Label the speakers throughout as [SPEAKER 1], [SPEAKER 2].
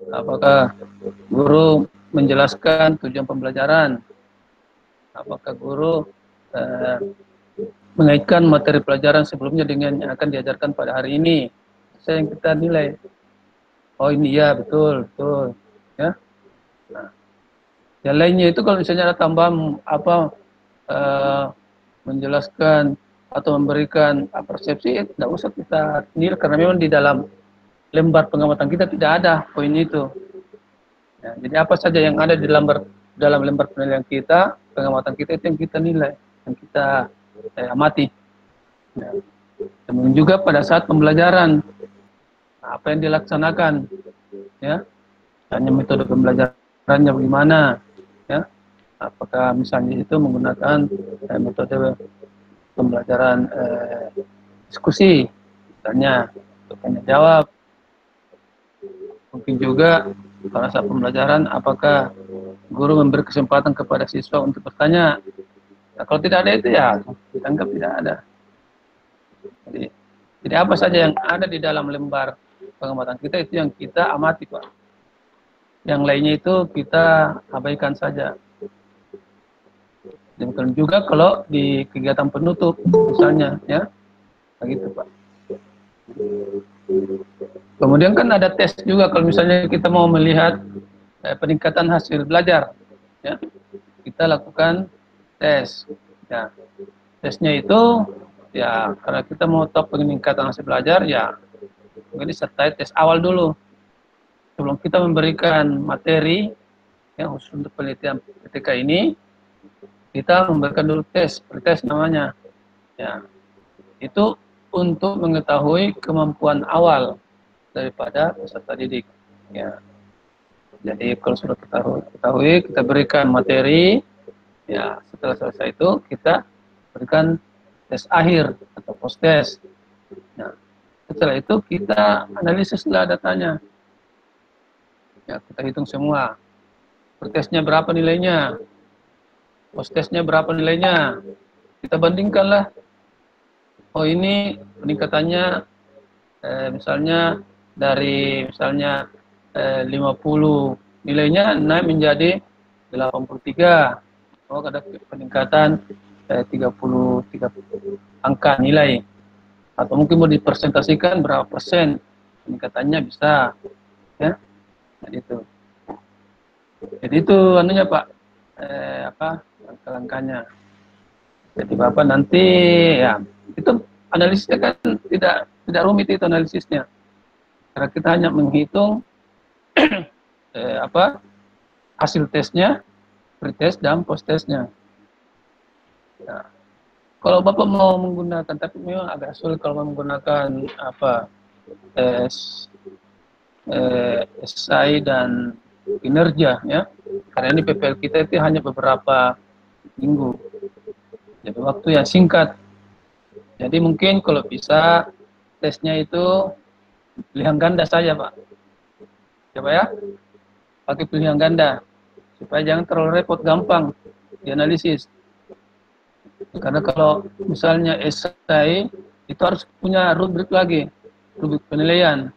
[SPEAKER 1] Apakah guru menjelaskan tujuan pembelajaran? Apakah guru mengaitkan materi pelajaran sebelumnya dengan yang akan diajarkan pada hari ini? Saya yang kita nilai. Oh ini ya betul, betul. Ya. Nah, yang lainnya itu kalau misalnya ada tambahan apa menjelaskan atau memberikan persepsi, tidak usah kita nilai karena memang di dalam lembar pengamatan kita tidak ada poin itu. Ya, jadi apa saja yang ada di dalam lembar penilaian kita, pengamatan kita itu yang kita nilai, yang kita amati. Ya. Kemudian juga pada saat pembelajaran, apa yang dilaksanakan, ya, hanya metode pembelajarannya bagaimana, ya, apakah misalnya itu menggunakan metode pembelajaran diskusi, misalnya untuk tanya jawab. Mungkin juga pada saat pembelajaran, apakah guru memberi kesempatan kepada siswa untuk bertanya. Nah, kalau tidak ada itu ya dianggap tidak ada. Jadi apa saja yang ada di dalam lembar pengamatan kita itu yang kita amati, Pak. Yang lainnya itu kita abaikan saja. Demikian juga kalau di kegiatan penutup misalnya, ya, begitu, Pak. Kemudian kan ada tes juga kalau misalnya kita mau melihat peningkatan hasil belajar, ya, kita lakukan tes. Ya, tesnya itu ya karena kita mau tahu peningkatan hasil belajar, ya mungkin disertai tes awal dulu sebelum kita memberikan materi, ya, khusus untuk penelitian ketika ini kita memberikan dulu tes, pretest namanya, ya, itu untuk mengetahui kemampuan awal daripada peserta didik, ya. Jadi kalau sudah kita ketahui, kita berikan materi, ya, setelah selesai itu kita berikan tes akhir atau post test. Nah, setelah itu kita analisislah datanya, ya, kita hitung semua. Pretestnya berapa nilainya, post testnya berapa nilainya, kita bandingkanlah. Oh ini peningkatannya misalnya dari misalnya 50 nilainya naik menjadi 83. Oh ada peningkatan 33 angka nilai. Atau mungkin mau dipresentasikan berapa persen peningkatannya bisa, ya. Nah, itu. Jadi itu anunya Pak, langkah-langkahnya. Jadi Bapak nanti ya itu analisisnya kan tidak rumit itu analisisnya. Karena kita hanya menghitung hasil tesnya, pretest dan post testnya. Nah, kalau Bapak mau menggunakan, tapi memang agak sulit kalau menggunakan tes esai dan kinerja, ya. Karena ini PPL kita itu hanya beberapa minggu. Jadi waktu yang singkat. Jadi mungkin kalau bisa tesnya itu pilihan ganda saja, Pak. Coba ya, pakai pilihan ganda supaya jangan terlalu repot, gampang dianalisis. Karena kalau misalnya esai itu harus punya rubrik lagi, rubrik penilaian.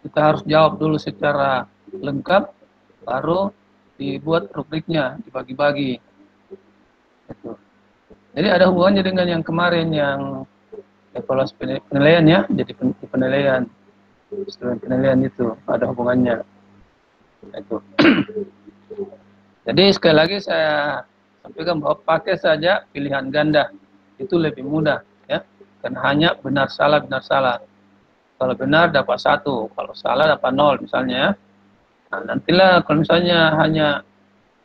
[SPEAKER 1] Kita harus jawab dulu secara lengkap, baru dibuat rubriknya, dibagi-bagi. Jadi ada hubungannya dengan yang kemarin yang evaluasi penilaian, ya, jadi penilaian, penilaian itu ada hubungannya. Itu. Jadi sekali lagi saya sampaikan bahwa pakai saja pilihan ganda itu lebih mudah, ya, karena hanya benar salah. Kalau benar dapat 1, kalau salah dapat 0 misalnya. Nah, nantilah kalau misalnya hanya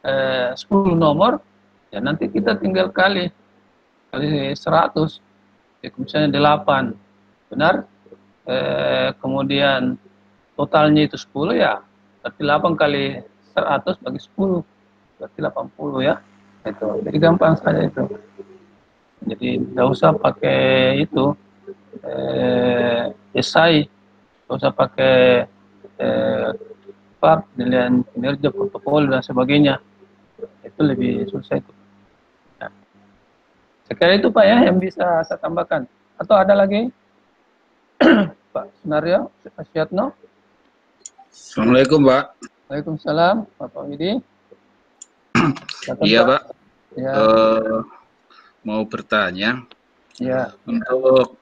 [SPEAKER 1] 10 nomor, ya nanti kita tinggal kali 100, ya, misalnya 8 benar, kemudian totalnya itu 10, ya berarti 8 kali 100 bagi 10 berarti 80, ya. Itu jadi gampang saja itu. Jadi tidak usah pakai itu esai, tidak usah pakai penilaian kinerja, protokol dan sebagainya, itu lebih susah itu. Nah, sekali itu Pak, ya, yang bisa saya tambahkan. Atau ada lagi Pak Sunario, Pak Syatno?
[SPEAKER 2] Assalamualaikum, Pak.
[SPEAKER 1] Waalaikumsalam, Bapak Widi.
[SPEAKER 2] Iya, Pak.
[SPEAKER 1] Ya,
[SPEAKER 2] Mau bertanya,
[SPEAKER 1] ya,
[SPEAKER 2] untuk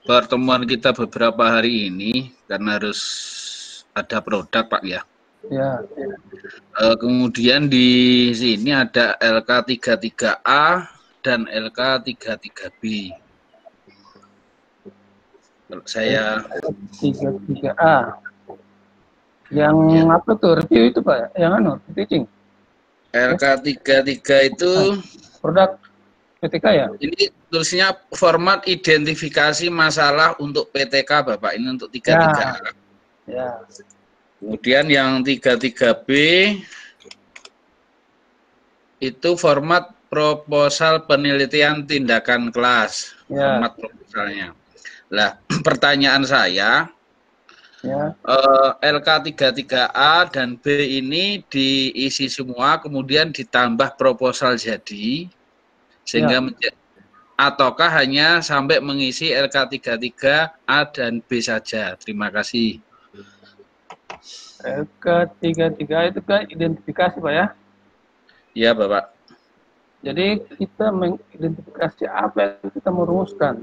[SPEAKER 2] pertemuan kita beberapa hari ini, karena harus ada produk, Pak, ya.
[SPEAKER 1] ya.
[SPEAKER 2] Kemudian di sini ada LK33A dan LK33B. Kalau saya
[SPEAKER 1] 33A. Yang
[SPEAKER 2] ya,
[SPEAKER 1] apa tuh? Review itu, Pak? Yang anu, teaching.
[SPEAKER 2] LK33 itu
[SPEAKER 1] Produk PTK ya?
[SPEAKER 2] ini tulisnya format identifikasi masalah untuk PTK, Bapak. Ini untuk 33A.
[SPEAKER 1] Ya.
[SPEAKER 2] Kemudian yang 33B itu format proposal penelitian tindakan kelas,
[SPEAKER 1] Ya.
[SPEAKER 2] format proposalnya. Nah, pertanyaan saya,
[SPEAKER 1] Ya.
[SPEAKER 2] LK33A dan B ini diisi semua, kemudian ditambah proposal jadi, sehingga ataukah hanya sampai mengisi LK33A dan B saja? Terima kasih.
[SPEAKER 1] LK33 itu kan identifikasi, Pak ya?
[SPEAKER 2] Ya, Bapak.
[SPEAKER 1] Jadi kita mengidentifikasi apa yang kita merumuskan.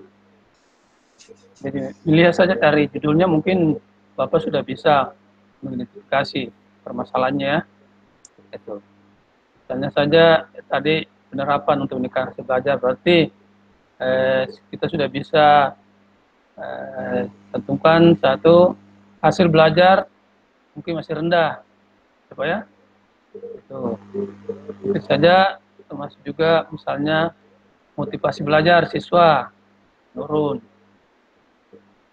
[SPEAKER 1] Jadi dilihat saja dari judulnya, mungkin Bapak sudah bisa mengidentifikasi permasalahannya. Itu. Misalnya saja tadi penerapan untuk indikasi belajar, berarti kita sudah bisa tentukan satu, hasil belajar mungkin masih rendah, apa ya? Itu. Itu saja, termasuk juga misalnya motivasi belajar siswa turun.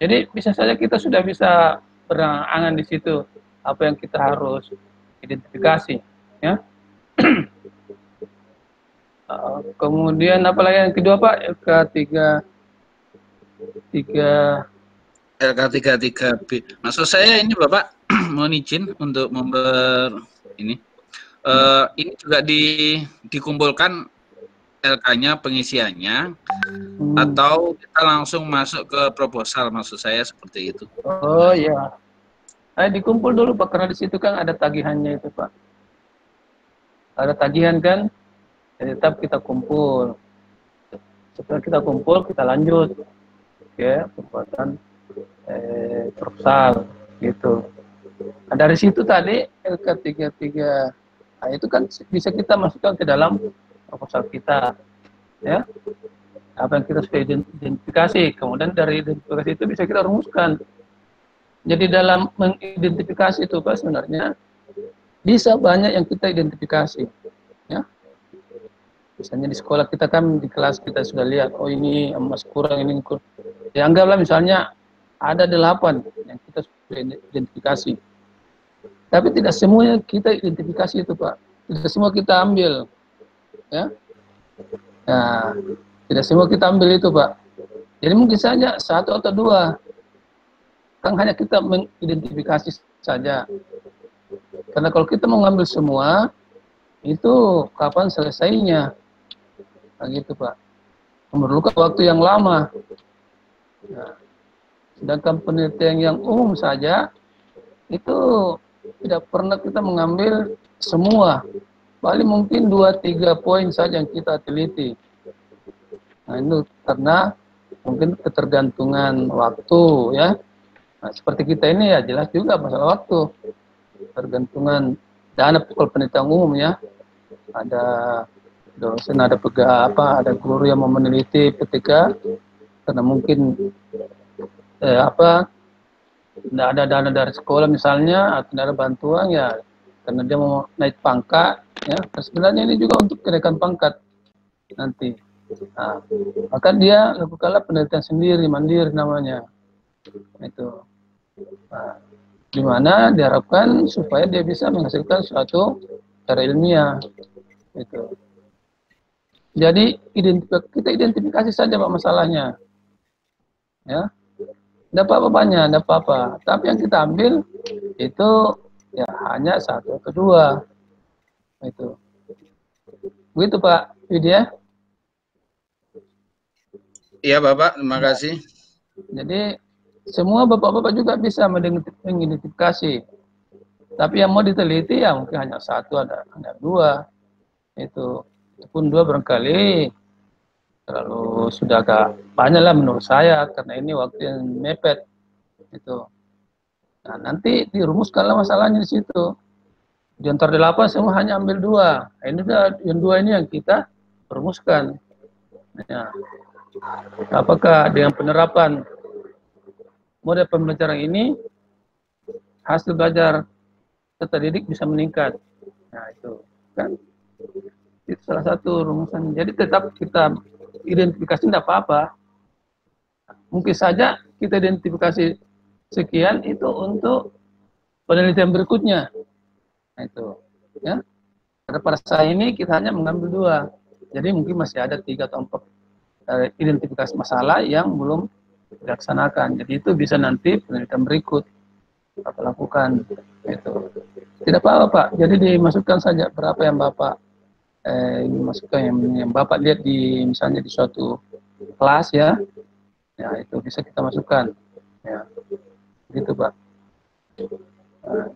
[SPEAKER 1] Jadi bisa saja kita sudah bisa berangan di situ apa yang kita harus identifikasi, ya. Kemudian apalagi yang kedua, Pak?
[SPEAKER 2] LK33B. Maksud saya ini Bapak mohon izin untuk ini. Ini juga dikumpulkan LK-nya pengisiannya atau kita langsung masuk ke proposal, maksud saya seperti itu.
[SPEAKER 1] Oh iya. Dikumpul dulu, Pak, karena di situ kan ada tagihannya itu, Pak. Ada tagihan kan, jadi tetap kita kumpul. Setelah kita kumpul, kita lanjut ya pembuatan proposal gitu. Nah, dari situ tadi LK33 itu kan bisa kita masukkan ke dalam proposal kita, ya. Apa yang kita sudah identifikasi, kemudian dari identifikasi itu bisa kita rumuskan. Jadi dalam mengidentifikasi itu, Pak, sebenarnya bisa banyak yang kita identifikasi, ya. Misalnya di sekolah kita kan, di kelas kita sudah lihat, oh ini emas kurang, ini kurang. Ya anggaplah misalnya ada 8 yang kita sudah identifikasi. Tapi tidak semuanya kita identifikasi itu, Pak. Tidak semua kita ambil, ya. Nah, tidak semua kita ambil itu, Pak. Jadi mungkin saja 1 atau 2. Kan hanya kita mengidentifikasi saja. Karena kalau kita mau ngambil semua, itu kapan selesainya? Nah, gitu, Pak. Memerlukan waktu yang lama. Nah, sedangkan penelitian yang umum saja, itu tidak pernah kita mengambil semua. Paling mungkin 2-3 poin saja yang kita teliti. Nah, itu karena mungkin ketergantungan waktu, ya. Nah, seperti kita ini ya jelas juga masalah waktu. Tergantungan dana penelitian umum, ya. Ada dosen, ada ada guru yang mau meneliti ketika karena mungkin tidak ada dana dari sekolah misalnya, atau tidak ada bantuan, ya karena dia mau naik pangkat, ya. Dan sebenarnya ini juga untuk kenaikan pangkat nanti. Nah, maka dia lakukanlah penelitian sendiri, mandiri namanya. Itu. Nah, di mana diharapkan supaya dia bisa menghasilkan suatu cara ilmiah. Itu. Jadi kita identifikasi saja, Pak, masalahnya, ya. Tidak apa-apa banyak, tidak apa-apa. Tapi yang kita ambil itu ya hanya 1 atau 2. Itu. Begitu, Pak Widya.
[SPEAKER 2] Iya, Bapak, terima kasih.
[SPEAKER 1] Jadi semua bapak-bapak juga bisa mengidentifikasi. Tapi yang mau diteliti ya mungkin hanya satu, hanya dua. Itu pun dua barangkali terlalu sudah agak banyak lah menurut saya, karena ini waktu yang mepet. Itu. Nah, nanti dirumuskanlah masalahnya di situ. Di antara 8 semua hanya ambil 2. Nah, ini yang 2 ini yang kita rumuskan. Ya. Apakah dengan penerapan model pembelajaran ini hasil belajar peserta didik bisa meningkat? Nah, itu kan itu salah satu rumusan. Jadi tetap kita identifikasi tidak apa-apa. Mungkin saja kita identifikasi sekian itu untuk penelitian berikutnya. Nah, itu ya. Karena pada saat ini kita hanya mengambil 2. Jadi mungkin masih ada 3 atau 4 identifikasi masalah yang belum dilaksanakan. Jadi itu bisa nanti penelitian berikut Bapak lakukan. Itu tidak apa-apa Pak. Jadi dimasukkan saja berapa yang Bapak dimasukkan yang Bapak lihat di misalnya di suatu kelas ya. Ya itu bisa kita masukkan. Ya. Gitu Pak. Nah,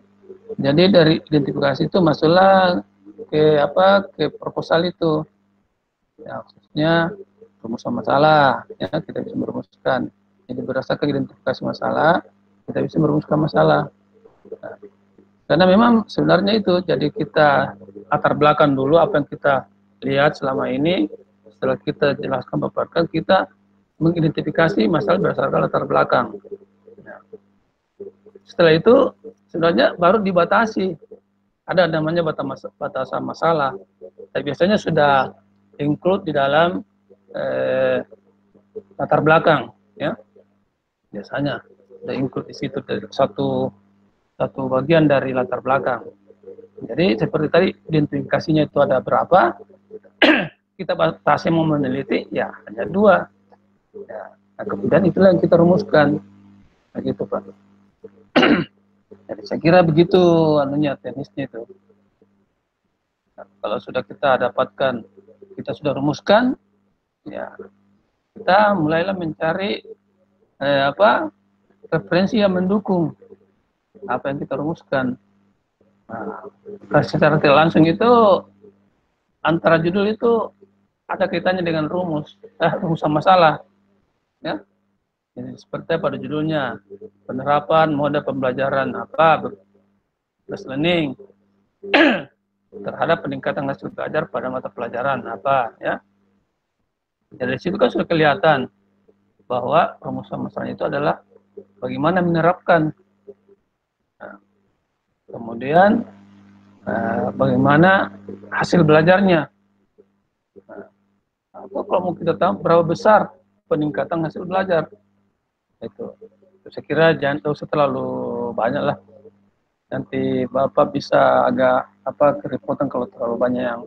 [SPEAKER 1] jadi dari identifikasi itu masuklah ke proposal itu. Ya, khususnya rumusan masalah, ya kita bisa merumuskan. Jadi berdasarkan identifikasi masalah, kita bisa merumuskan masalah. Nah, karena memang sebenarnya itu, jadi kita latar belakang dulu apa yang kita lihat selama ini. Setelah kita jelaskan paparkan, kita mengidentifikasi masalah berdasarkan latar belakang. Nah, setelah itu sebenarnya baru dibatasi. Ada namanya batasan masalah. Tapi biasanya sudah include di dalam latar belakang, ya biasanya sudah include di situ dari satu bagian dari latar belakang. Jadi seperti tadi identifikasinya itu ada berapa, kita batasi mau meneliti ya hanya 2. Ya, nah, kemudian itulah yang kita rumuskan, begitu Pak. Jadi saya kira begitu anunya teknisnya itu. Nah, kalau sudah kita dapatkan, kita sudah rumuskan, ya kita mulailah mencari referensi yang mendukung apa yang kita rumuskan. Nah, secara tidak langsung itu antara judul itu ada kaitannya dengan rumusan masalah, ya. Jadi seperti pada judulnya penerapan model pembelajaran blended learning terhadap peningkatan hasil belajar pada mata pelajaran apa, ya. Dari situ kan sudah kelihatan bahwa rumusan masalahnya itu adalah bagaimana menerapkan. Nah, kemudian bagaimana hasil belajarnya. Nah, kalau mau kita tahu berapa besar peningkatan hasil belajar, itu saya kira jangan usah terlalu banyak lah. Nanti Bapak bisa agak kerepotan kalau terlalu banyak yang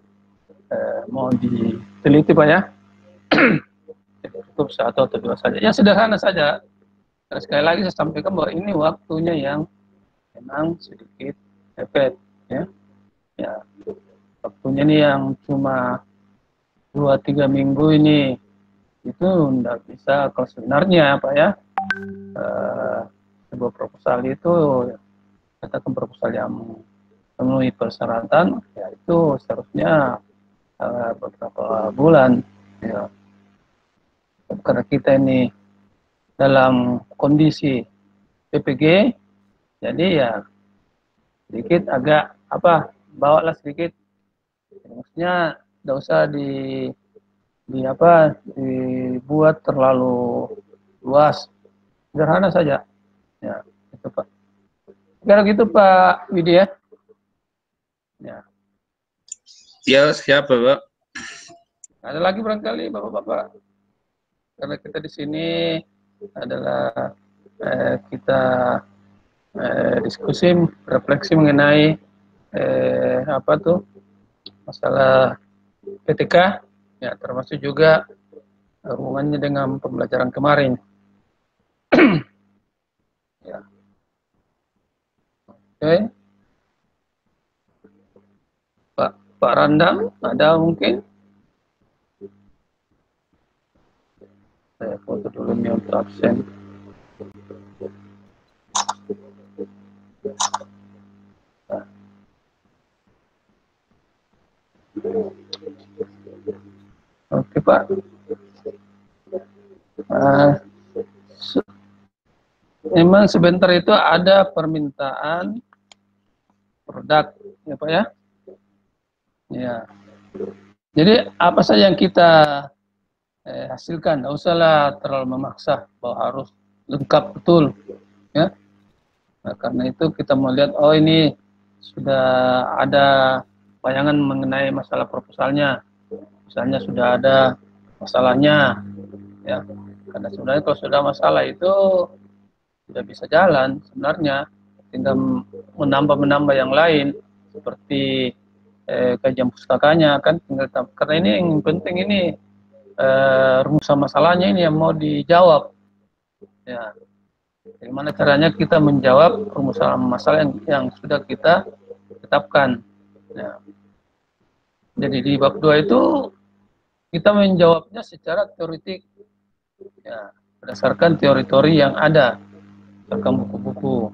[SPEAKER 1] mau diteliti Pak ya. Cukup 1 atau 2 saja. Yang sederhana saja. Dan sekali lagi saya sampaikan bahwa ini waktunya yang memang sedikit mepet, ya. Ya, waktunya ini yang cuma 2-3 minggu ini itu tidak bisa. Kalau sebenarnya Pak ya, sebuah proposal itu katakan proposal yang memenuhi persyaratan, ya itu seharusnya beberapa bulan, ya. Karena kita ini dalam kondisi PPG, jadi ya sedikit agak bawalah sedikit, maksudnya tidak usah dibuat terlalu luas, sederhana saja, ya itu Pak. Kira gitu Pak Widi ya.
[SPEAKER 2] Ya siap Bapak.
[SPEAKER 1] Ada lagi barangkali Bapak-bapak, karena kita di sini adalah kita diskusi refleksi mengenai masalah PTK, ya termasuk juga hubungannya dengan pembelajaran kemarin. Ya. Oke. Pak Randang, ada mungkin? Saya foto dulu nih untuk absen. Oke Pak. Memang sebentar itu ada permintaan produk, ya Pak ya. Ya. Jadi apa saja yang kita hasilkan, tidak usahlah terlalu memaksa bahwa harus lengkap betul, ya. Nah, karena itu kita melihat, oh ini sudah ada bayangan mengenai masalah proposalnya, misalnya sudah ada masalahnya, ya. Karena sebenarnya kalau sudah masalah itu sudah bisa jalan sebenarnya, tinggal menambah yang lain seperti kajian pustakanya kan tinggal, karena ini yang penting ini rumusan masalahnya ini yang mau dijawab, ya. Bagaimana caranya kita menjawab rumusan masalah yang sudah kita tetapkan, ya. Jadi di bab 2 itu kita menjawabnya secara teoretik, ya, berdasarkan teori-teori yang ada, berdasarkan buku-buku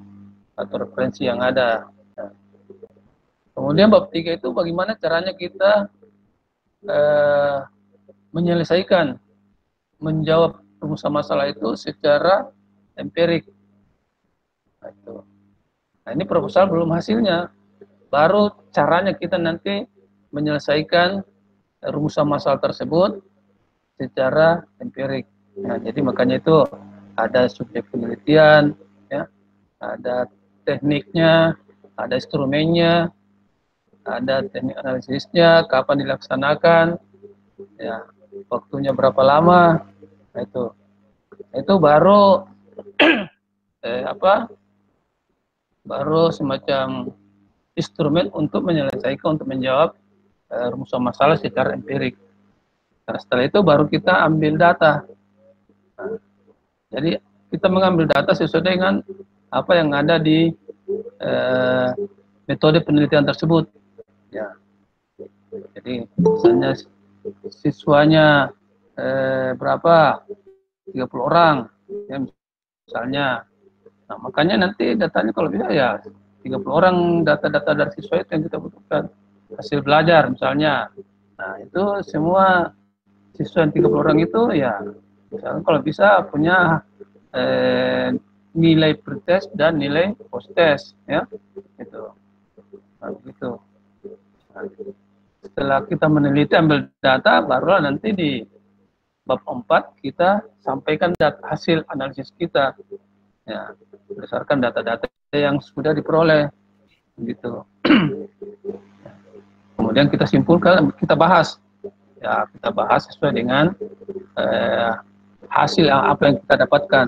[SPEAKER 1] atau referensi yang ada. Nah, kemudian bab 3 itu bagaimana caranya kita menyelesaikan, menjawab rumusan masalah itu secara empirik. Nah, ini proposal belum hasilnya, baru caranya kita nanti menyelesaikan rumusan masalah tersebut secara empirik. Nah, jadi makanya itu ada subjek penelitian, ya, ada tekniknya, ada instrumennya, ada teknik analisisnya, kapan dilaksanakan, ya, waktunya berapa lama. Nah, itu baru baru semacam instrumen untuk menyelesaikan, untuk menjawab rumusan masalah secara empirik. Nah, setelah itu baru kita ambil data. Nah, jadi kita mengambil data sesuai dengan apa yang ada di metode penelitian tersebut, ya. Jadi misalnya siswanya berapa, 30 orang, ya, misalnya. Nah, makanya nanti datanya kalau bisa ya 30 orang, data-data dari siswa itu yang kita butuhkan. Hasil belajar misalnya. Nah, itu semua siswa yang 30 orang itu ya misalnya kalau bisa punya nilai pretest dan nilai post-test, ya. Gitu. Nah, begitu. Nah, setelah kita meneliti, ambil data, barulah nanti di bab 4 kita sampaikan hasil analisis kita, ya, berdasarkan data-data yang sudah diperoleh, gitu. Kemudian kita simpulkan, kita bahas, ya, kita bahas sesuai dengan hasil apa yang kita dapatkan,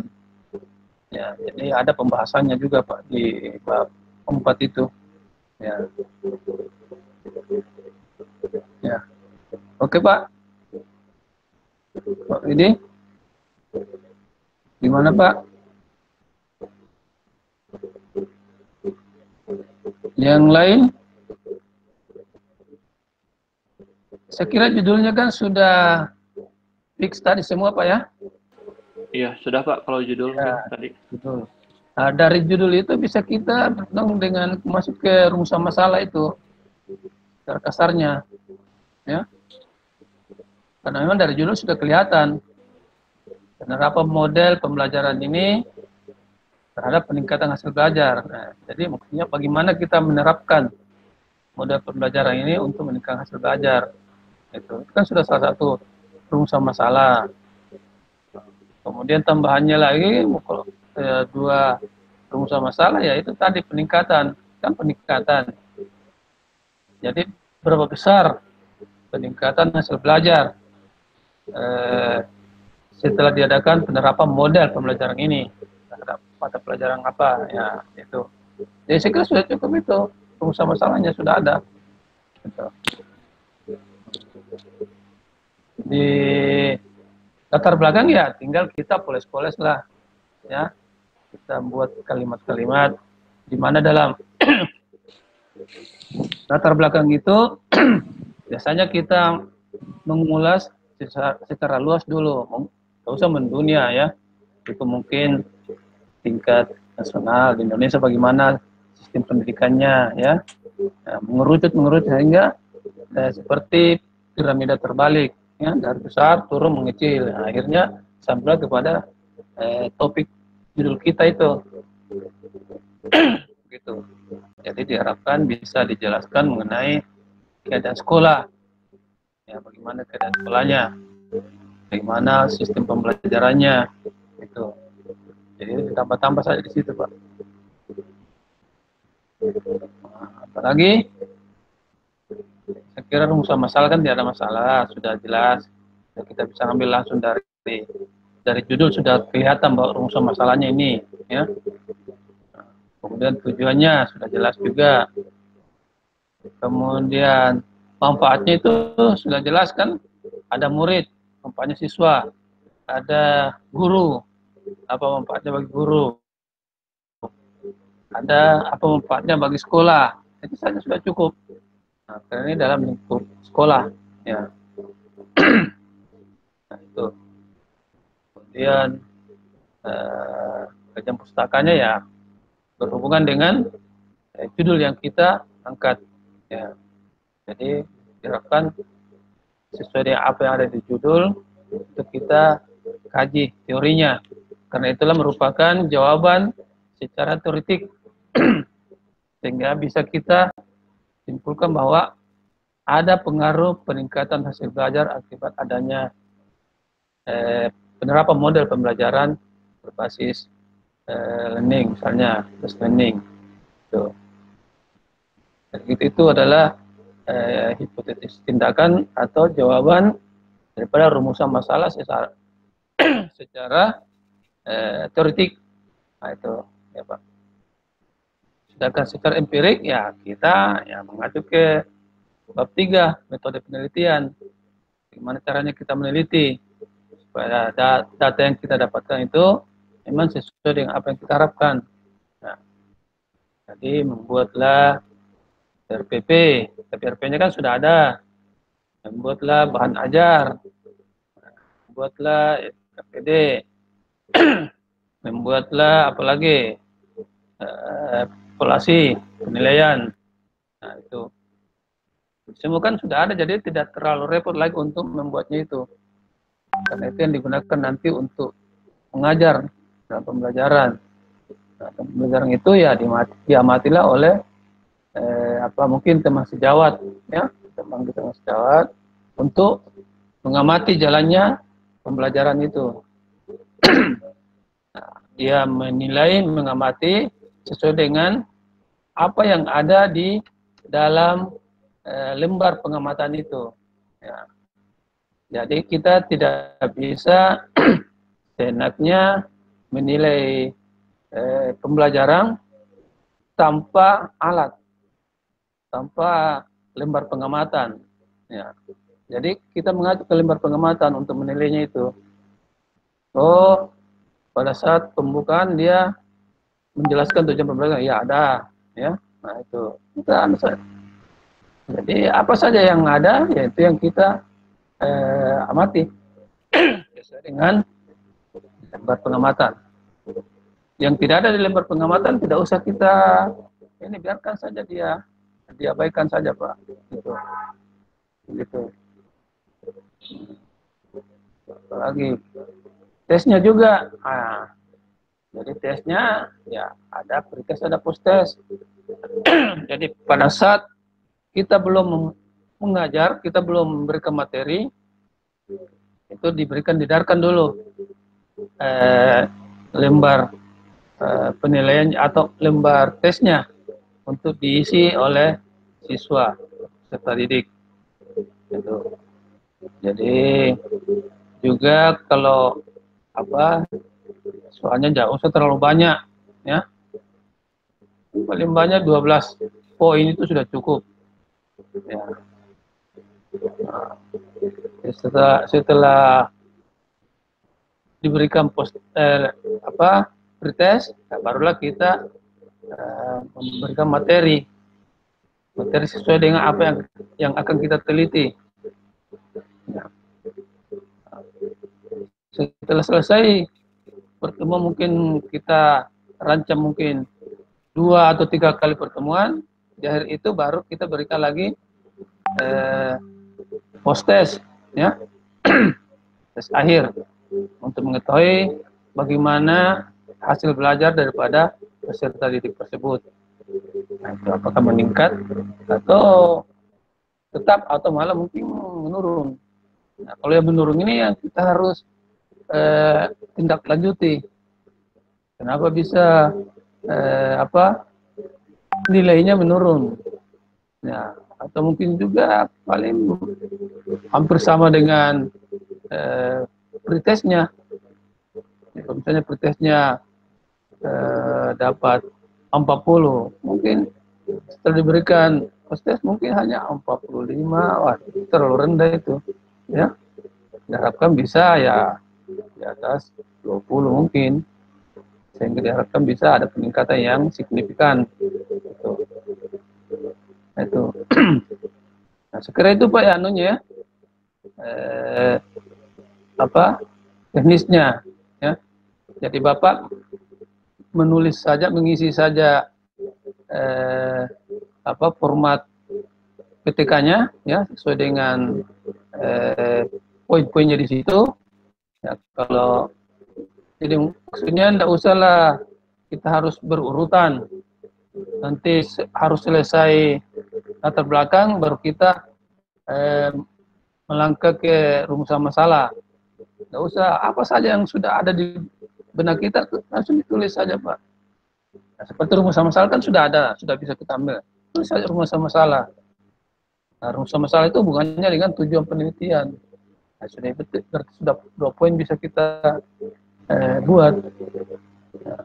[SPEAKER 1] ya. Jadi ada pembahasannya juga Pak di bab 4 itu, ya. Ya, oke Pak. Pak ini gimana Pak? Yang lain? Saya kira judulnya kan sudah fix tadi semua Pak ya?
[SPEAKER 3] Iya, sudah Pak kalau judul ya, tadi.
[SPEAKER 1] Betul. Nah, dari judul itu bisa kita dengan masuk ke rumusan masalah itu, secara kasarnya, ya. Karena memang dari judul sudah kelihatan penerapan model pembelajaran ini terhadap peningkatan hasil belajar. Nah, jadi maksudnya bagaimana kita menerapkan model pembelajaran ini untuk meningkatkan hasil belajar. Itu kan sudah salah satu rumusan masalah. Kemudian tambahannya lagi dua rumusan masalah, yaitu tadi peningkatan, kan peningkatan. Jadi berapa besar peningkatan hasil belajar setelah diadakan penerapan model pembelajaran ini terhadap mata pelajaran apa, ya, itu. Jadi saya kira sudah cukup itu, rumusan masalahnya sudah ada. Gitu. Di latar belakang ya tinggal kita poles-poles lah, ya. Kita buat kalimat-kalimat di mana dalam latar belakang itu biasanya kita mengulas secara luas dulu, nggak usah mendunia, ya. Itu mungkin tingkat nasional di Indonesia bagaimana sistem pendidikannya, ya, mengerucut sehingga seperti piramida terbalik, ya, dari besar turun mengecil. Nah, akhirnya sampai kepada topik judul kita itu, gitu. Jadi diharapkan bisa dijelaskan mengenai keadaan sekolah, ya, bagaimana keadaan sekolahnya, bagaimana sistem pembelajarannya, gitu. Jadi ditambah-tambah saja di situ, Pak. Nah, apalagi saya kira rumusan masalah kan tidak ada masalah, sudah jelas. Kita bisa ambil langsung dari judul sudah kelihatan bahwa rumusan masalahnya ini, ya. Kemudian tujuannya sudah jelas juga. Kemudian manfaatnya itu sudah jelas kan? Ada murid, manfaatnya siswa. Ada guru, apa manfaatnya bagi guru. Ada apa manfaatnya bagi sekolah. Itu saja sudah cukup. Nah, karena ini dalam lingkup sekolah, ya. Nah, itu. Kemudian kajian pustakanya ya berhubungan dengan judul yang kita angkat, ya. Jadi diharapkan sesuai dengan apa yang ada di judul untuk kita kaji teorinya, karena itulah merupakan jawaban secara teoretik sehingga bisa kita simpulkan bahwa ada pengaruh peningkatan hasil belajar akibat adanya penerapan model pembelajaran berbasis learning, misalnya based learning. Itu adalah hipotesis tindakan atau jawaban daripada rumusan masalah secara teoretik. Nah, itu ya Pak. Sedangkan secara empirik ya kita ya mengacu ke bab 3 metode penelitian. Bagaimana caranya kita meneliti supaya data yang kita dapatkan itu memang sesuai dengan apa yang kita harapkan. Nah, jadi membuatlah RPP, tapi RP-nya kan sudah ada. Membuatlah bahan ajar, membuatlah KPD, membuatlah apalagi evaluasi penilaian. Nah, itu semua kan sudah ada, jadi tidak terlalu repot lagi untuk membuatnya itu. Karena itu yang digunakan nanti untuk mengajar dalam pembelajaran. Nah, pembelajaran itu ya diamatilah oleh mungkin teman sejawat, ya, teman sejawat untuk mengamati jalannya pembelajaran itu. Nah, dia menilai, mengamati sesuai dengan apa yang ada di dalam lembar pengamatan itu. Ya. Jadi kita tidak bisa seenaknya menilai pembelajaran tanpa alat, tanpa lembar pengamatan. Ya. Jadi kita mengacu ke lembar pengamatan untuk menilainya itu. Oh, pada saat pembukaan dia menjelaskan tujuan pembelajaran, ya ada, ya. Nah itu kita jadi apa saja yang ada, yaitu yang kita amati sesuai dengan lembar pengamatan. Yang tidak ada di lembar pengamatan tidak usah kita ini, biarkan saja dia diabaikan saja Pak. Gitu. Apalagi tesnya juga. Nah, jadi tesnya ya ada pre-test, ada post-test. Jadi pada saat kita belum mengajar, kita belum memberikan materi, itu didarkan dulu lembar penilaian atau lembar tesnya untuk diisi oleh siswa peserta didik. Gitu. Jadi juga kalau soalnya jauh terlalu banyak, ya, paling banyak 12 poin itu sudah cukup. Ya. Nah, setelah diberikan pretest, ya barulah kita memberikan materi sesuai dengan apa yang akan kita teliti. Ya. Setelah selesai pertemuan mungkin kita rancang mungkin 2 atau 3 kali pertemuan, di akhir itu baru kita berikan lagi post test, ya, tes akhir untuk mengetahui bagaimana hasil belajar daripada peserta didik tersebut. Nah, itu apakah meningkat atau tetap atau malah mungkin menurun. Nah, kalau yang menurun ini yang kita harus tindak lanjuti. Kenapa bisa nilainya menurun? Ya, atau mungkin juga paling hampir sama dengan pretestnya. Kalau misalnya pretestnya dapat 40, mungkin setelah diberikan tes mungkin hanya 45, wah terlalu rendah itu, ya. Diharapkan bisa ya di atas 20 mungkin, sehingga diharapkan bisa ada peningkatan yang signifikan. Itu. Nah, sekira itu Pak ya anunya ya, teknisnya, ya. Jadi Bapak menulis saja, mengisi saja format PTK-nya, ya, sesuai dengan poin-poinnya di situ. Ya, kalau jadi maksudnya tidak usahlah kita harus berurutan. Nanti harus selesai latar belakang baru kita melangkah ke rumusan masalah. Tidak usah, apa saja yang sudah ada di benak kita langsung ditulis saja Pak. Nah, seperti rumusan masalah kan sudah ada, sudah bisa kita ambil. Tulis saja rumusan masalah. Nah, rumusan masalah itu hubungannya dengan tujuan penelitian. Nah, berarti sudah 2 poin bisa kita buat. Nah,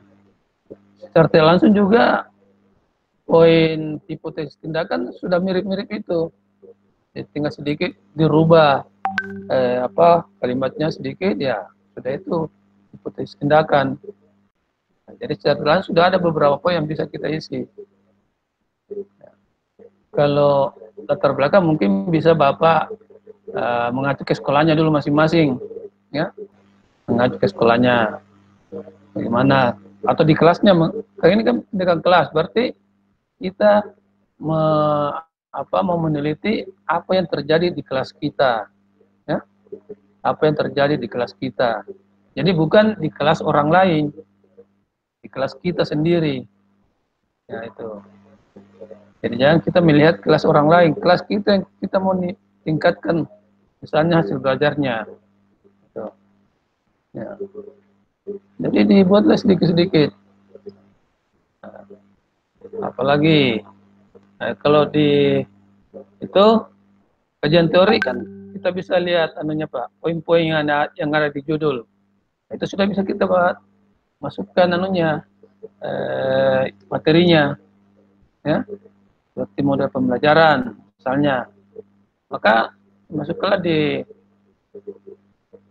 [SPEAKER 1] secara tidak langsung juga poin hipotesis tindakan sudah mirip-mirip itu. Jadi tinggal sedikit dirubah kalimatnya sedikit, ya sudah itu hipotesis tindakan. Nah, jadi secara langsung sudah ada beberapa poin yang bisa kita isi. Nah, kalau latar belakang mungkin bisa Bapak mengacu ke sekolahnya dulu masing-masing, ya, mengacu ke sekolahnya bagaimana, atau di kelasnya. Ini kan dengan kelas, berarti kita mau meneliti apa yang terjadi di kelas kita, ya, apa yang terjadi di kelas kita. Jadi bukan di kelas orang lain, di kelas kita sendiri, ya itu. Jadi jangan kita melihat kelas orang lain, kelas kita yang kita mau tingkatkan, misalnya hasil belajarnya. Gitu. Ya. Jadi dibuatlah sedikit-sedikit. Apalagi kalau di itu kajian teori kan kita bisa lihat anunya Pak, poin-poin yang ada di judul. Itu sudah bisa kita masukkan anunya, materinya, ya, seperti model pembelajaran misalnya. Maka masukkanlah di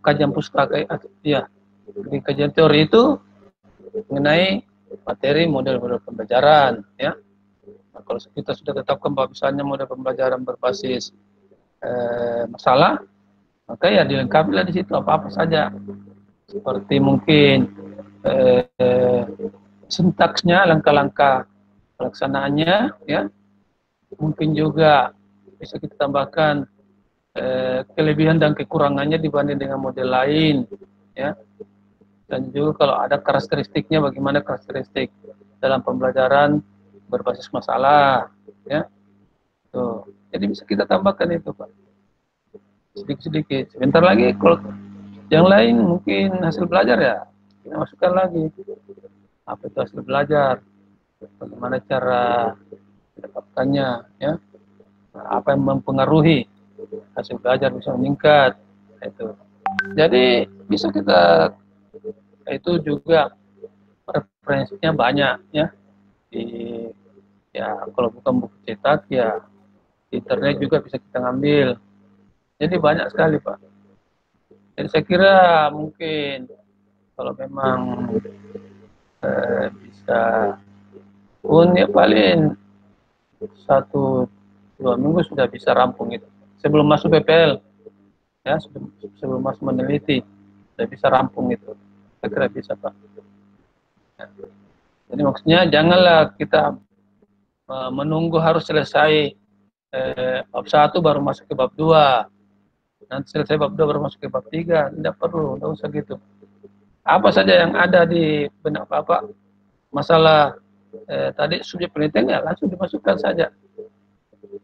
[SPEAKER 1] kajian pustaka, ya, di kajian teori itu mengenai materi model-model pembelajaran, ya. Nah, kalau kita sudah tetapkan bahwa misalnya model pembelajaran berbasis masalah, maka ya dilengkapilah di situ apa-apa saja, seperti mungkin sintaksnya, langkah-langkah pelaksanaannya, ya. Mungkin juga bisa kita tambahkan kelebihan dan kekurangannya dibanding dengan model lain, ya. Dan juga kalau ada karakteristiknya, bagaimana karakteristik dalam pembelajaran berbasis masalah, ya. Tuh. Jadi bisa kita tambahkan itu Pak, sedikit-sedikit. Sebentar lagi kalau yang lain mungkin hasil belajar, ya kita masukkan lagi apa itu hasil belajar, bagaimana cara mendapatkannya, ya, apa yang mempengaruhi hasil belajar bisa meningkat, itu. Jadi bisa kita, itu juga referensinya banyak, ya, ya kalau bukan buku cetak ya di internet juga bisa kita ngambil. Jadi banyak sekali Pak. Jadi saya kira mungkin kalau memang bisa pun ya paling 1-2 minggu sudah bisa rampung itu. Sebelum masuk PPL, ya, sebelum masuk meneliti sudah bisa rampung itu. Saya kira bisa Pak. Ya. Jadi maksudnya janganlah kita menunggu harus selesai bab 1 baru masuk ke bab 2. Nanti selesai bab 2 baru masuk ke bab 3. Tidak perlu, tidak usah gitu. Apa saja yang ada di benak Bapak, masalah tadi subjek penelitian ya langsung dimasukkan saja.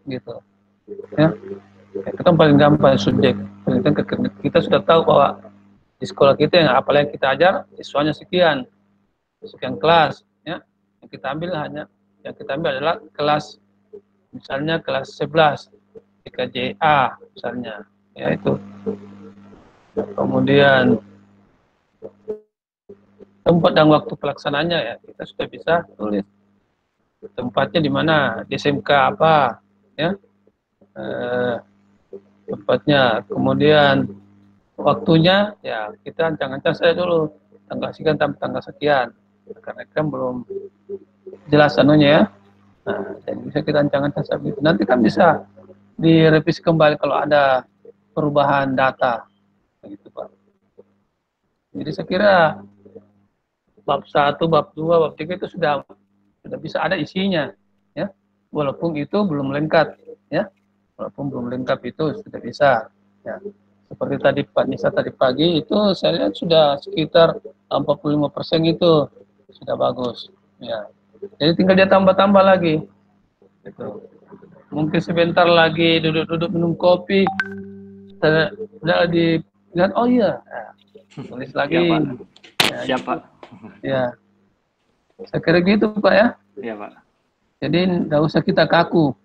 [SPEAKER 1] Gitu. Ya. Itu kan paling gampang subjek penelitian. Kita sudah tahu bahwa di sekolah kita yang apa yang kita ajar siswanya sekian kelas, ya. Yang kita ambil adalah kelas, misalnya kelas 11 PKJA misalnya, ya itu. Kemudian tempat dan waktu pelaksananya ya kita sudah bisa tulis. Tempatnya di mana, di SMK apa, ya. Tempatnya, kemudian waktunya ya kita ancang-ancang saya dulu tanggal sekian sampai tanggal sekian, karena kan belum jelas anunya ya. Nah, jadi bisa kita ancang-ancang seperti itu. Nanti kan bisa direvisi kembali kalau ada perubahan data, gitu Pak. Jadi saya kira bab 1, bab 2, bab 3 itu sudah bisa ada isinya, ya. Walaupun itu belum lengkap, ya. Walaupun belum lengkap itu sudah bisa, ya. Seperti tadi Pak Nisa tadi pagi itu saya lihat sudah sekitar 45% itu sudah bagus, ya. Jadi tinggal dia tambah-tambah lagi, gitu. Mungkin sebentar lagi duduk-duduk minum kopi, sudah dilihat, oh iya, tulis lagi.
[SPEAKER 3] Ya, Pak.
[SPEAKER 1] Ya,
[SPEAKER 3] Siapa?
[SPEAKER 1] Ya, saya kira gitu Pak ya.
[SPEAKER 3] Iya Pak.
[SPEAKER 1] Jadi tidak usah kita kaku,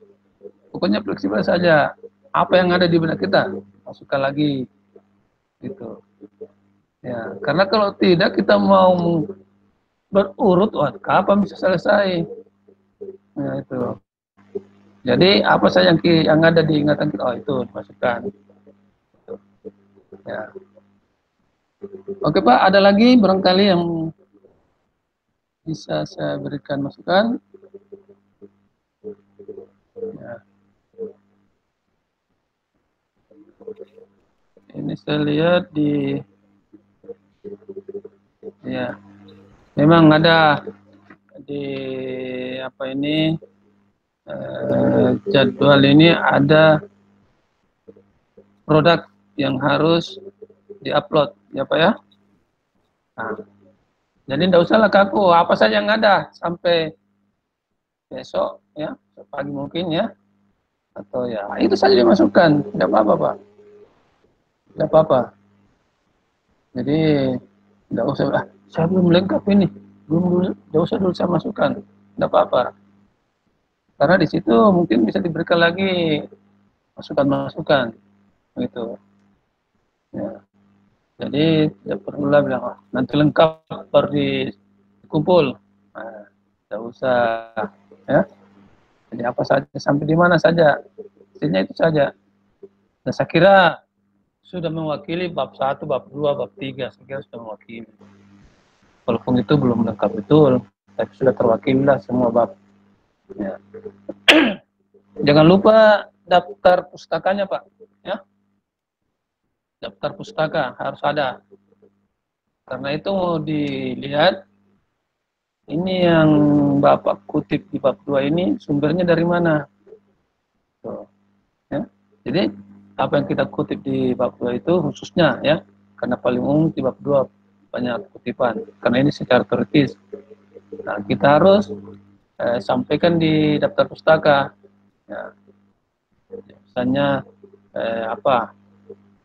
[SPEAKER 1] pokoknya fleksibel saja. Apa yang ada di benak kita masukkan lagi, gitu. Ya, karena kalau tidak kita mau berurut, wah, kapan bisa selesai? Nah, itu. Jadi apa saja yang ada di ingatan kita, oh itu dimasukkan. Ya. Oke Pak, ada lagi barangkali yang bisa saya berikan masukan? Ya. Ini saya lihat ya, memang ada di apa ini jadwal ini ada produk yang harus diupload, ya Pak ya. Nah, jadi tidak usahlah kaku, apa saja yang ada sampai besok ya, pagi mungkin ya, atau ya itu saja dimasukkan, tidak apa-apa Pak. Tidak apa-apa. Jadi tidak usah, saya belum lengkap ini, tidak usah dulu saya masukkan, tidak apa-apa. Karena di situ mungkin bisa diberikan lagi masukan-masukan, gitu. Ya. Jadi tidak perlu lah bilang, oh, nanti lengkap baru dikumpul. Nah, tidak usah, ya. Jadi apa saja, sampai di mana saja, intinya itu saja. Dan saya kira sudah mewakili bab 1, bab 2, bab 3, saya kira sudah mewakili. Walaupun itu belum lengkap betul, tapi sudah terwakili lah semua bab. Ya. Jangan lupa daftar pustakanya Pak, ya. Daftar pustaka harus ada. Karena itu mau dilihat ini yang Bapak kutip di bab 2 ini sumbernya dari mana. Tuh. Ya. Jadi apa yang kita kutip di bab 2 itu khususnya ya, karena paling umum di bab 2 banyak kutipan, karena ini secara teoritis. Nah, kita harus sampaikan di daftar pustaka. Ya. Misalnya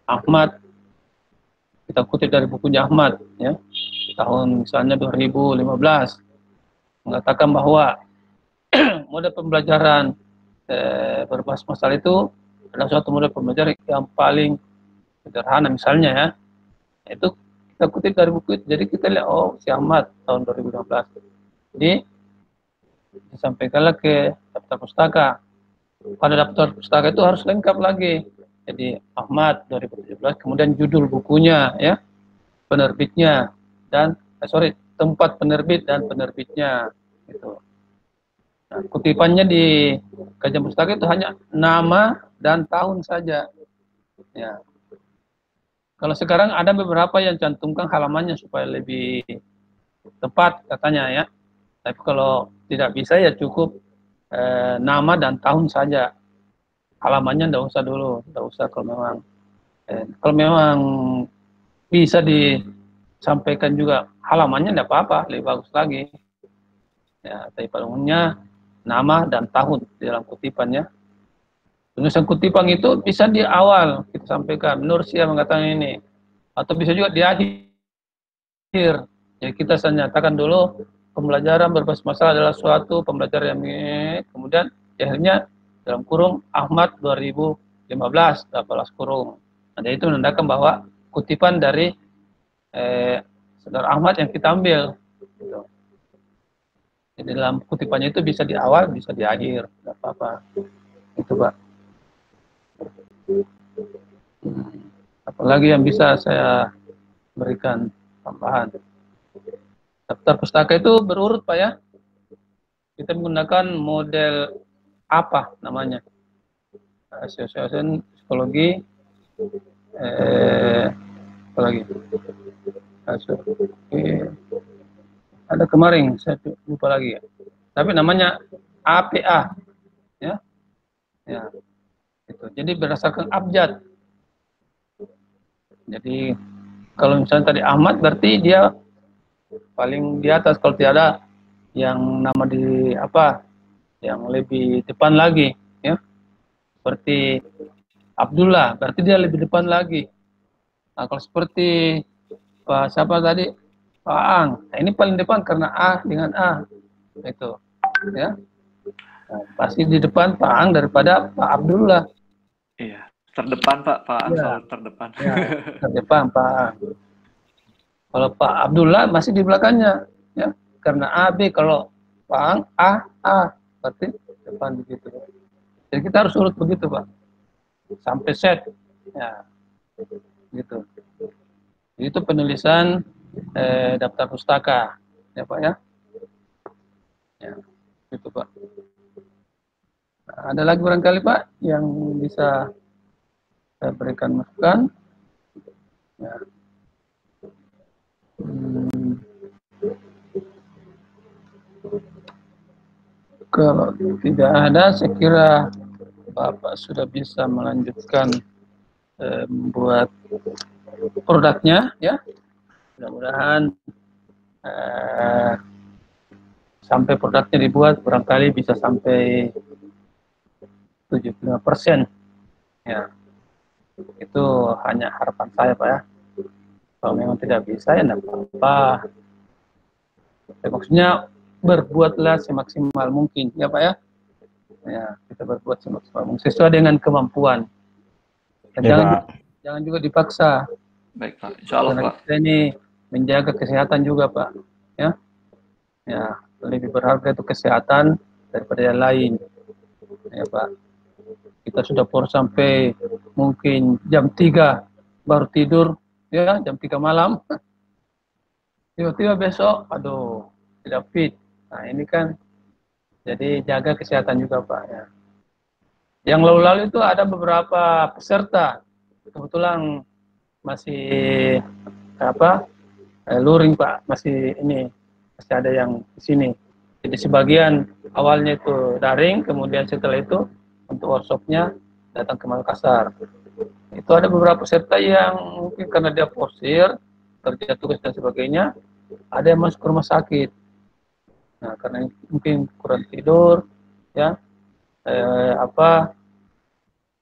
[SPEAKER 1] Ahmad, kita kutip dari bukunya Ahmad ya, tahun misalnya 2015, mengatakan bahwa model pembelajaran berbasis masalah itu adalah suatu model pembelajaran yang paling sederhana misalnya ya. Itu kita kutip dari buku itu. Jadi kita lihat, oh si Ahmad tahun 2015. Jadi disampaikanlah ke daftar pustaka. Pada daftar pustaka itu harus lengkap lagi. Jadi Ahmad 2017, kemudian judul bukunya ya, penerbitnya dan tempat penerbit dan penerbitnya gitu. Nah, kutipannya di kajian pustaka itu hanya nama dan tahun saja. Ya. Kalau sekarang ada beberapa yang cantumkan halamannya supaya lebih tepat katanya ya. Tapi kalau tidak bisa ya cukup nama dan tahun saja. Halamannya tidak usah dulu, tidak usah kalau memang bisa disampaikan juga halamannya tidak apa-apa, lebih bagus lagi. Ya, tapi pada umumnya nama dan tahun di dalam kutipannya. Penulisan kutipan itu bisa di awal kita sampaikan, Nur Sia mengatakan ini, atau bisa juga di akhir. Jadi kita nyatakan dulu pembelajaran berbasis masalah adalah suatu pembelajaran yang kemudian di akhirnya dalam kurung Ahmad 2015 18 kurung. Nah, itu menandakan bahwa kutipan dari saudara Ahmad yang kita ambil. Gitu. Jadi dalam kutipannya itu bisa di awal, bisa di akhir, tidak apa-apa. Itu Pak. Apalagi yang bisa saya berikan tambahan. Daftar pustaka itu berurut Pak ya. Kita menggunakan model apa namanya? Association psikologi, apalagi? Ada kemarin saya lupa lagi ya. Tapi namanya APA, ya. Ya. Itu. Jadi berdasarkan abjad. Jadi kalau misalnya tadi Ahmad berarti dia paling di atas, kalau tidak ada yang nama di apa yang lebih depan lagi, ya. Seperti Abdullah berarti dia lebih depan lagi. Nah, kalau seperti Pak siapa tadi, Pak Ang, nah, ini paling depan karena A dengan A itu, ya. Nah, pasti di depan Pak Ang daripada Pak Abdullah.
[SPEAKER 3] Iya, terdepan Pak Ang
[SPEAKER 1] Ya.
[SPEAKER 3] selalu terdepan.
[SPEAKER 1] Ya, terdepan Pak Ang. Kalau Pak Abdullah masih di belakangnya, ya, karena A B. Kalau Pak Ang A berarti depan begitu. Jadi kita harus urut begitu Pak, sampai set, ya, gitu. Itu penulisan daftar pustaka, ya Pak ya. Ya, gitu Pak. Nah, ada lagi barangkali Pak yang bisa saya berikan masukan. Ya. Kalau tidak ada, saya kira Bapak sudah bisa melanjutkan membuat produknya, ya. Mudah-mudahan sampai produknya dibuat, barangkali bisa sampai 75%. Ya, itu hanya harapan saya Pak ya. Kalau memang tidak bisa ya tidak apa-apa. Maksudnya berbuatlah semaksimal mungkin, ya Pak ya. Ya, kita berbuat semaksimal mungkin sesuai dengan kemampuan. Dan
[SPEAKER 4] Ya,
[SPEAKER 1] jangan juga dipaksa.
[SPEAKER 3] Baik Pak, insya Allah Pak.
[SPEAKER 1] Kita ini menjaga kesehatan juga Pak, ya. Ya, lebih berharga itu kesehatan daripada yang lain, ya Pak. Kita sudah por sampai mungkin jam 3 baru tidur, ya, jam 3 malam. Tiba-tiba besok, aduh, tidak fit. Nah, ini kan, jadi jaga kesehatan juga Pak, ya. Yang lalu-lalu itu ada beberapa peserta, kebetulan masih luring Pak, masih ada yang di sini. Jadi sebagian awalnya itu daring, kemudian setelah itu untuk workshopnya datang ke Makassar. Itu ada beberapa peserta yang mungkin karena dia forsir, kerja tugas dan sebagainya, ada yang masuk ke rumah sakit. Nah, karena mungkin kurang tidur, ya,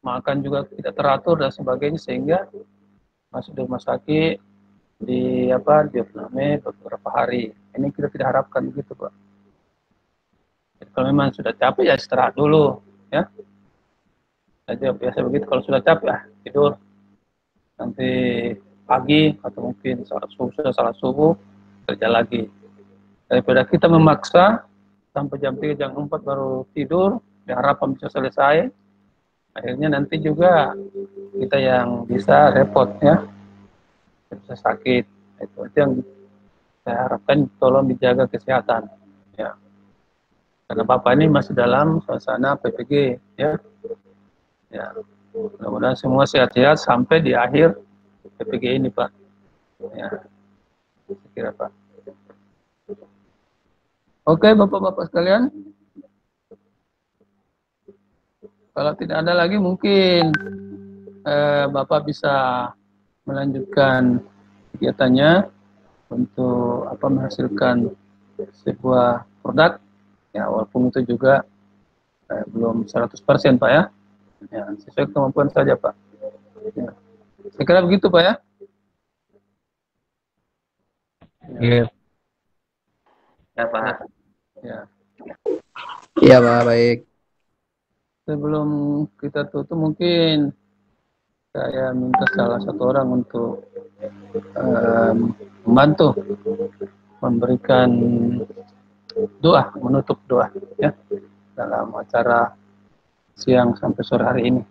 [SPEAKER 1] makan juga tidak teratur dan sebagainya, sehingga masuk di rumah sakit di Vietnam beberapa hari. Ini kita tidak harapkan begitu Pak. Jadi, kalau memang sudah capek ya istirahat dulu, ya. Saja biasa begitu, kalau sudah capek tidur. Nanti pagi atau mungkin salat subuh kerja lagi. Daripada kita memaksa sampai jam 3 jam 4 baru tidur, diharapkan bisa selesai. Akhirnya nanti juga kita yang bisa repot, ya, bisa sakit. Itu yang saya harapkan, tolong dijaga kesehatan, ya. Karena Bapak ini masih dalam suasana PPG, ya. Ya, mudah-mudahan semua sehat-sehat sampai di akhir PPG ini Pak. Ya, saya kira Pak. Oke, Bapak-bapak sekalian. Kalau tidak ada lagi mungkin Bapak bisa melanjutkan kegiatannya untuk menghasilkan sebuah produk ya, walaupun itu juga belum 100% Pak ya. Ya, sesuai kemampuan saja Pak. Ya. Saya kira begitu Pak ya.
[SPEAKER 4] Iya.
[SPEAKER 5] Ya, Pak.
[SPEAKER 1] Ya.
[SPEAKER 4] Iya, Pak, baik.
[SPEAKER 1] Sebelum kita tutup mungkin saya minta salah satu orang untuk membantu memberikan doa, menutup doa ya dalam acara siang sampai sore hari ini.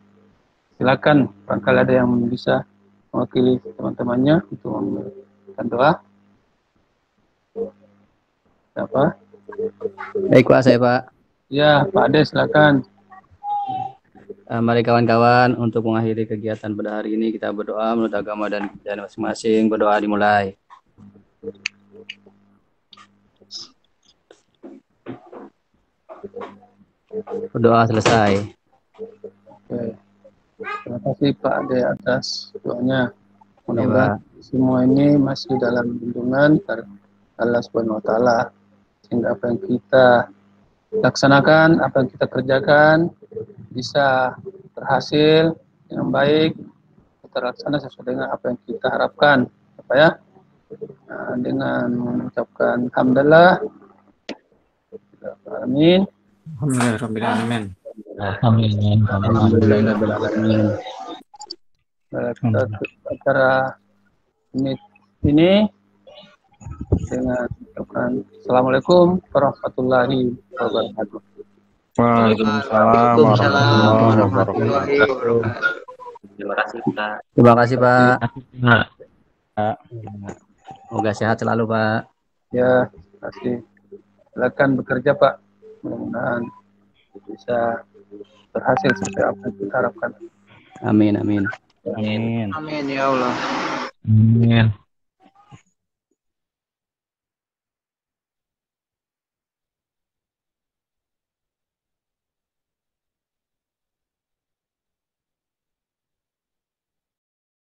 [SPEAKER 1] Silakan, barangkali ada yang bisa mewakili teman-temannya untuk memberikan doa. Siapa?
[SPEAKER 4] Baik, Pak, saya, Pak.
[SPEAKER 1] Ya, Pak Ade, silakan.
[SPEAKER 4] Mari kawan-kawan, untuk mengakhiri kegiatan pada hari ini kita berdoa menurut agama dan kepercayaan masing-masing. Berdoa dimulai. Berdoa selesai.
[SPEAKER 1] Oke. Terima kasih Pak Ade atas doanya.
[SPEAKER 4] Ya,
[SPEAKER 1] Mudah-mudahan semua ini masih dalam lindungan Allah Subhanahu wa taala, sehingga apa yang kita laksanakan, apa yang kita kerjakan bisa berhasil dengan baik, terlaksana sesuai dengan apa yang kita harapkan, apa ya? Nah, dengan mengucapkan alhamdulillah, amin.
[SPEAKER 3] Alhamdulillahirrahmanirrahim.
[SPEAKER 4] Alhamdulillahirrahmanirrahim.
[SPEAKER 1] Kita tutup acara ini dengan ucapan Assalamualaikum warahmatullahi wabarakatuh.
[SPEAKER 5] Waalaikumsalam warahmatullahi wabarakatuh. Terima kasih, Pak.
[SPEAKER 4] Terima kasih, Pak. Semoga sehat selalu, Pak.
[SPEAKER 1] Ya, terima kasih. Silakan bekerja, Pak. Mudah-mudahan bisa berhasil seperti apa yang kita harapkan.
[SPEAKER 4] Amin, amin.
[SPEAKER 5] Amin ya Allah.
[SPEAKER 6] Amin.